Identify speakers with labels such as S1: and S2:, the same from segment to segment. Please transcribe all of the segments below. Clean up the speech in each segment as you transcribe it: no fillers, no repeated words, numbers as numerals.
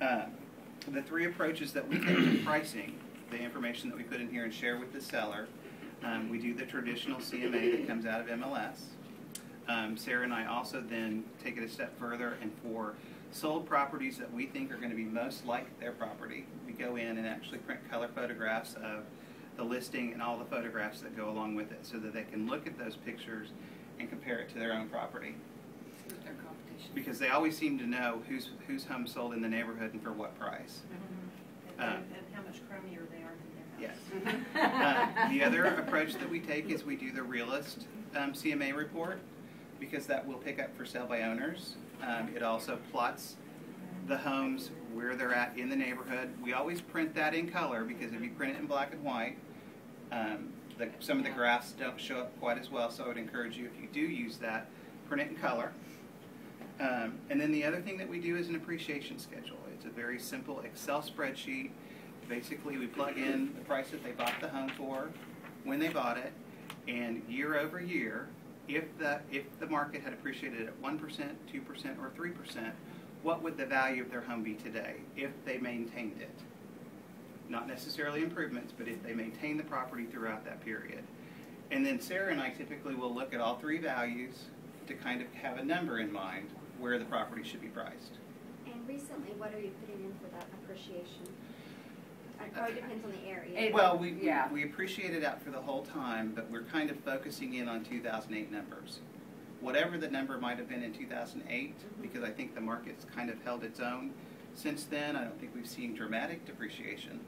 S1: The three approaches that we take to pricing, the information that we put in here and share with the seller, we do the traditional CMA that comes out of MLS. Sarah and I also then take it a step further, and for sold properties that we think are going to be most like their property, we go in and actually print color photographs of the listing and all the photographs that go along with it so that they can look at those pictures and compare it to their own property.
S2: Their competition.
S1: Because they always seem to know whose home sold in the neighborhood and for what price.
S3: And how much crummier they are than their house.
S1: Yes. The other approach that we take is we do the realist CMA report, because that will pick up for sale by owners. It also plots the homes where they're at in the neighborhood. We always print that in color, because if you print it in black and white, some of the graphs don't show up quite as well, so I would encourage you, if you do use that, print it in color. And then the other thing that we do is an appreciation schedule. It's a very simple Excel spreadsheet. Basically, we plug in the price that they bought the home for, when they bought it, and year over year, if the market had appreciated at 1%, 2%, or 3%, what would the value of their home be today if they maintained it? Not necessarily improvements, but if they maintained the property throughout that period. And then Sarah and I typically will look at all three values to kind of have a number in mind where the property should be priced.
S4: And recently, what are you putting in for that appreciation? It probably depends on the area.
S1: Well, we appreciate it out for the whole time, but we're kind of focusing in on 2008 numbers. Whatever the number might have been in 2008, because I think the market's kind of held its own since then. I don't think we've seen dramatic depreciation,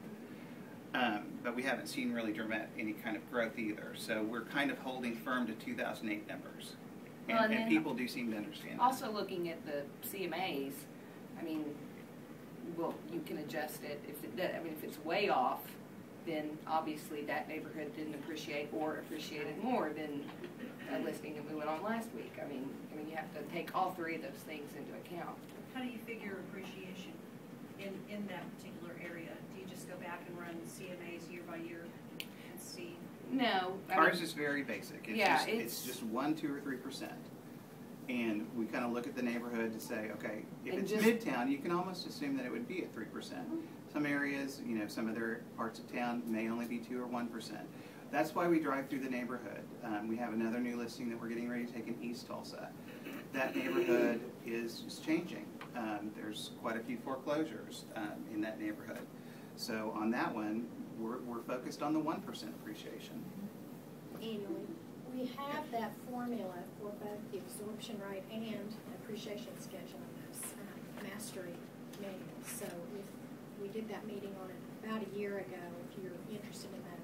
S1: but we haven't seen really any kind of growth either. So we're kind of holding firm to 2008 numbers, and people do seem to understand.
S2: Also, looking at the CMAs, I mean, well, you can adjust it if it does. I mean, if it's way off, then obviously that neighborhood didn't appreciate or appreciated more than a listing that we went on last week. I mean, you have to take all three of those things into account.
S3: How do you figure appreciation in that particular area? Do you just go back and run CMAs year by year and see?
S2: No.
S1: Ours is very basic. It's just 1%, 2%, or 3%. And we kind of look at the neighborhood to say, okay, if it's midtown, you can almost assume that it would be at 3%. Some areas, some other parts of town may only be 2 or 1%. That's why we drive through the neighborhood. We have another new listing that we're getting ready to take in East Tulsa. That neighborhood is changing. There's quite a few foreclosures in that neighborhood. So on that one, we're focused on the 1% appreciation.
S4: Annually.
S5: We have that formula for both the absorption rate and appreciation schedule in those mastery manuals. So we did that meeting on it about a year ago. If you're interested in that